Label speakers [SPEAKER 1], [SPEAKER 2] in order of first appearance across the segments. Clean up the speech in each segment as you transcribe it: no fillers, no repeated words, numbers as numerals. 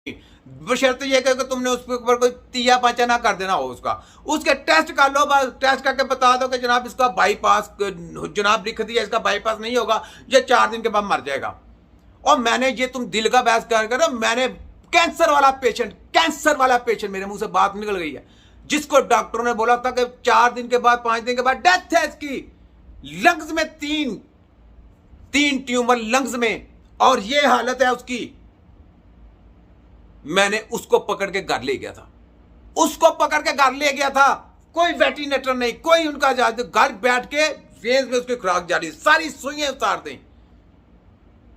[SPEAKER 1] बशर्ते ये कि तुमने उस पर कोई तिया पाचा ना कर देना हो उसके टेस्ट कर लो, बस टेस्ट करके बता दो कि जनाब इसका बाईपास जनाब लिख दिया, इसका बाईपास नहीं होगा, ये 4 दिन के बाद मर जाएगा। और मैंने ये तुम दिल का बहस कर मैंने कैंसर वाला पेशेंट मेरे मुंह से बात निकल गई है, जिसको डॉक्टरों ने बोला था कि 4 दिन के बाद 5 दिन के बाद डेथ है इसकी, लंग्स में 3 ट्यूमर लंग्स में, और ये हालत है उसकी। मैंने उसको पकड़ के घर ले गया था, कोई वेटिनेटर नहीं, कोई उनका घर बैठ के वेज में उसकी खुराक जारी, सारी सुइयां उतार दें।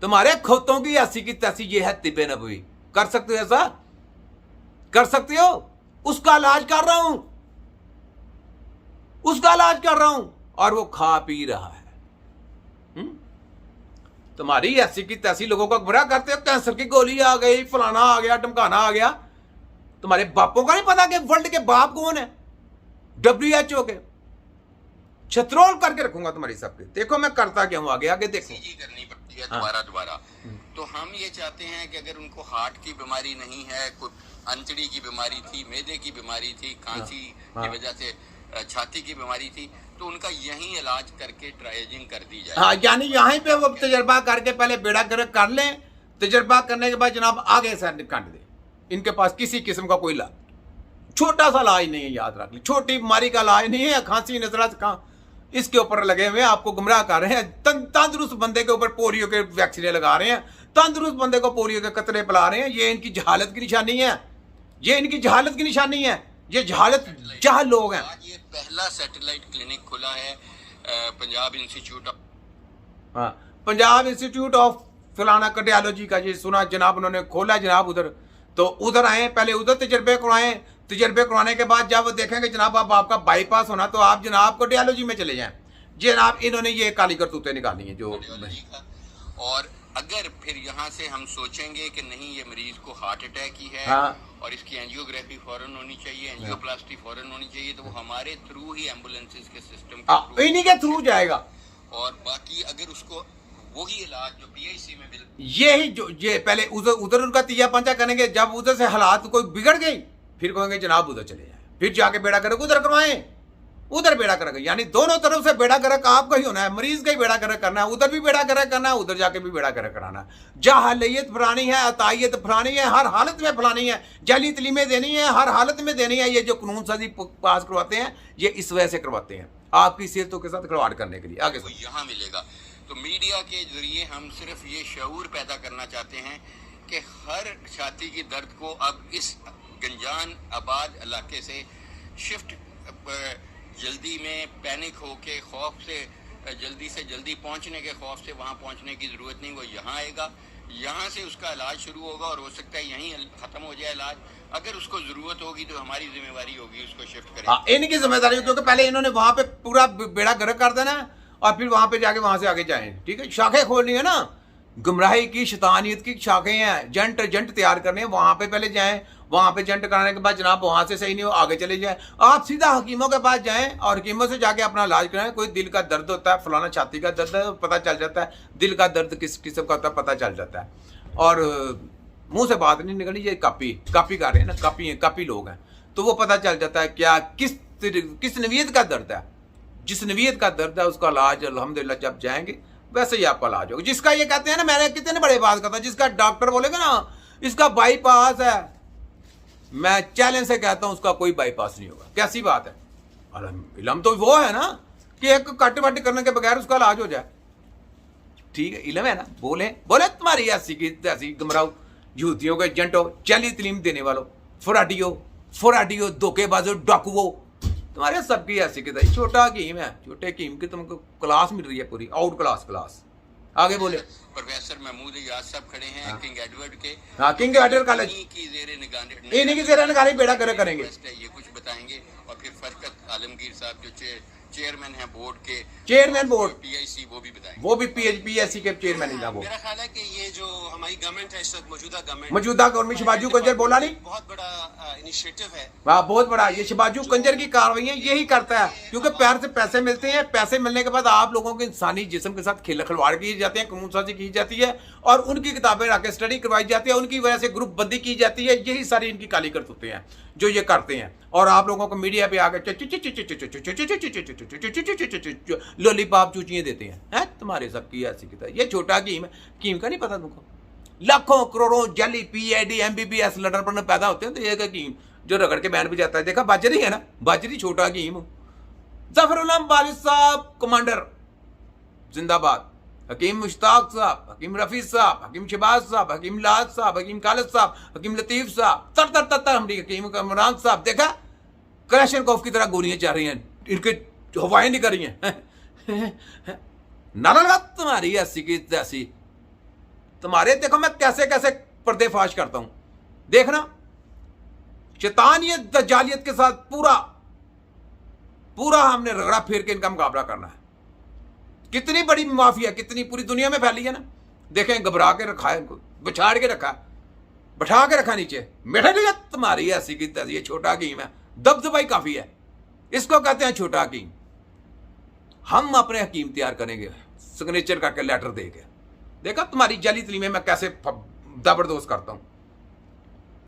[SPEAKER 1] तुम्हारे खोतों की ऐसी की तैसी ये है तिब्बे नबवी। कर सकते हो ऐसा? कर सकते हो? उसका इलाज कर रहा हूं और वो खा पी रहा है। तुम्हारी ऐसी की तैसी लोगों को गुमराह करते हो। कैंसर की गोली आ गई, फलाना आ गया, ढमकाना आ गया। तुम्हारे बापों का नहीं पता कि वर्ल्ड के बाप कौन है? WHO के। छत्रोल करके रखूंगा तुम्हारी सबके। देखो मैं करता क्या हूं, आगे देखो।
[SPEAKER 2] करनी पड़ती है दोबारा। तो हम ये चाहते हैं कि अगर उनको हार्ट की बीमारी नहीं है, कोई अंतड़ी की बीमारी थी, मैदे की बीमारी थी, खांसी की वजह से छाती की बीमारी थी, तो उनका यही इलाज करके ट्राइजिंग कर दी जाए।
[SPEAKER 1] हाँ, यानी यहीं पे वो तजर्बा करके पहले बेड़ा गर्क कर लें, तजर्बा करने के बाद जनाब आगे से काट दे। इनके पास किसी किस्म का कोई इलाज, छोटा सा इलाज नहीं है, याद रख ली, छोटी बीमारी का इलाज नहीं है। खांसी नजरा इसके ऊपर लगे हुए आपको गुमराह कर रहे हैं। तंदुरुस्त बंदे के ऊपर पोलियो के वैक्सीन लगा रहे हैं, तंदुरुस्त बंदे को पोलियो के कतरे पिला रहे हैं। ये इनकी जहालत की निशानी है, ये जहालत जहाल लोग हैं।
[SPEAKER 2] आज ये पहला सैटेलाइट क्लिनिक खुला है पंजाब
[SPEAKER 1] इंस्टीट्यूट ऑफ फलाना कार्डियोलॉजी का, ये सुना जनाब उन्होंने खोला जनाब उधर। तो उधर आए, पहले उधर तजर्बे करवाने के बाद जब वो देखेंगे जनाब अब आपका बाईपास होना, तो आप जनाब कार्डियोलॉजी में चले जाएं। जनाब इन्होंने ये काली करतूतें निकाली हैं जो।
[SPEAKER 2] और अगर फिर यहाँ से हम सोचेंगे कि नहीं ये मरीज को हार्ट अटैक ही है, और इसकी एंजियोग्राफी फौरन होनी चाहिए, एंजियोप्लास्टी फौरन होनी चाहिए, तो वो हमारे थ्रू ही एम्बुलेंसेज के सिस्टम
[SPEAKER 1] इन्हीं के थ्रू जाएगा।
[SPEAKER 2] और बाकी अगर उसको वही इलाज जो PIC में मिल,
[SPEAKER 1] यही जो ये पहले उधर उनका तिया पंचा करेंगे, जब उधर से हालात कोई बिगड़ गई फिर कहेंगे जनाब उधर चले जाए, फिर जाके बेड़ा गर्क उधर करवाएं, उधर बेड़ा गर्क। यानी दोनों तरफ से बेड़ा गर्क आपका ही होना है, मरीज का ही बेड़ा गर्क करना है, उधर भी बेड़ा गर्क करना है, उधर जाके भी बेड़ा गर्क कराना है। जाहलियत फलानी है, अतायत फलानी है, हर हालत में फलानी है, जाली तलीमें देनी है, हर हालत में देनी है। ये जो कानून साजी पास करवाते हैं, ये इस वजह से करवाते हैं, आपकी सेहतों के साथ खिलवाड़ करने के लिए। आगे
[SPEAKER 2] यहाँ मिलेगा। तो मीडिया के जरिए हम सिर्फ ये शऊर पैदा करना चाहते हैं कि हर छाती की दर्द को अब इस गंजान आबाद इलाके से शिफ्ट, जल्दी में पैनिक होके खौफ से जल्दी पहुंचने के खौफ से वहां पहुंचने की जरूरत नहीं। वो यहाँ आएगा, यहाँ से उसका इलाज शुरू होगा, और हो सकता है यहीं खत्म हो जाए इलाज। अगर उसको जरूरत होगी तो हमारी जिम्मेवारी होगी उसको शिफ्ट करें।
[SPEAKER 1] इनकी जिम्मेदारी, क्योंकि पहले इन्होंने वहां पे पूरा बेड़ा गर्क कर देना है और फिर वहां पे जाके वहां से आगे जाएं। ठीक है, शाखें खोलनी है ना, गुमराही की शैतानियत की शाखें हैं, जंट तैयार करने हैं, वहां पे पहले जाएं, वहां पे जंट कराने के बाद जनाब वहां से सही नहीं हो आगे चले जाएं। आप सीधा हकीमों के पास जाएं और हकीमों से जाके अपना इलाज कराएं। कोई दिल का दर्द होता है, फलाना छाती का दर्द है, पता चल जाता है, दिल का दर्द किस किस्म का होता है पता चल जाता है। और मुंह से बात नहीं निकली, ये कापी कर रहे हैं ना, कापी लोग हैं, तो वो पता चल जाता है क्या किस नवीयत का दर्द है। जिस नवीयत का दर्द है उसका इलाज अल्हम्दुलिल्लाह जब जाएंगे वैसे ही आपका इलाज होगा। जिसका ये कहते हैं ना, मैंने कितने बड़े बात करता, जिसका डॉक्टर बोलेगा ना इसका बाईपास है, मैं चैलेंज से कहता हूं उसका कोई बाईपास नहीं होगा। कैसी बात है? इल्म तो वो है ना कि एक कट वट करने के बगैर उसका इलाज हो जाए। ठीक है, इल्म है ना, बोले तुम्हारी ऐसी गुमराह यहूदियों के एजेंटो, जाली तलीम देने वालों, फराडियो धोखेबाजो, डाकुओ, तुम्हारे सबकी ऐसी की तैसी। छोटा हकीम है, छोटे हकीम की तुमको क्लास मिल रही है पूरी, आउट क्लास। आगे बोले।
[SPEAKER 2] प्रोफेसर महमूद इजाज साहब खड़े हैं किंग एडवर्ड के,
[SPEAKER 1] किंग एडवर्ड कॉलेज, इन्हीं की ज़ेरे निगरानी बेड़ा गर्क करेंगे।
[SPEAKER 2] ये कुछ बताएंगे, और फिर फरकत आलमगीर साहब जो चेयरमैन है बोर्ड के,
[SPEAKER 1] चेयरमैन बोर्ड,
[SPEAKER 2] पीआईसी, वो भी बताएं।
[SPEAKER 1] वो भी पीएचपीएससी के चेयरमैन ही था वो।
[SPEAKER 3] मेरा ख्याल है कि ये जो हमारी गवर्नमेंट है इस वक्त
[SPEAKER 1] मौजूदा गवर्नमेंट शिबाजू कंजर बोला नहीं,
[SPEAKER 3] बहुत बड़ा इनिशिएटिव है।
[SPEAKER 1] वाह बहुत बड़ा। ये शिबाजू कंजर की कार्रवाई यही करता है, क्योंकि प्यार से पैसे मिलते हैं, पैसे मिलने के बाद आप लोगों के इंसानी जिस्म के साथ खिलवाड़ किए जाते हैं, कानून साजी की जाती है और उनकी किताबें रख के स्टडी करवाई जाती है, उनकी वजह से ग्रुप बंदी की जाती है। यही सारी इनकी काली करतूतें हैं जो ये करते हैं। और आप लोगों को मीडिया पे आकर लॉलीपॉप चूचियां देते हैं तुम्हारे सब की ऐसी की। ये छोटा कीम है, कीम का नहीं पता तुमको? लाखों करोड़ों जली पीएडी एमबीबीएस लड़न पैदा होते हैं, तो एक कीम जो रगड़ के बैंड बजाता है, देखा बाजरी है ना, बाजरी छोटा कीम। जफरुल्लाह वालिद साहब कमांडर जिंदाबाद, हकीम मुश्ताक साहब, हकीम रफी साहब, हकीम शहबाज साहब, हकीम लाद साहब, हकीम खालिद साहब, हकीम लतीफ साहब, तर तर तर तर हमारी हकीम इमरान साहब, देखा कलेशनकोफ की तरह गोलियां चल रही हैं, इनके हवाएं नहीं कर रही हैं। नारा लगा तुम्हारी ऐसी की तैसी, तुम्हारे देखो मैं कैसे कैसे पर्देफाश करता हूं, देखना शैतानियत दज्जालियत के साथ पूरा पूरा हमने रगड़ा फेर के इनका मुकाबला करना है। कितनी बड़ी माफिया, कितनी पूरी दुनिया में फैली है ना, देखें घबरा के रखा है इनको, बिछाड़ के रखा, बैठा के रखा नीचे, बैठा नहीं तुम्हारी ऐसी की तैसी, ये छोटा हकीम है, दबदबाई काफी है, इसको कहते हैं छोटा हकीम। हम अपने हकीम तैयार करेंगे सिग्नेचर करके लेटर देके, देखा तुम्हारी जली तलीमें मैं कैसे जबरदस्त करता हूं।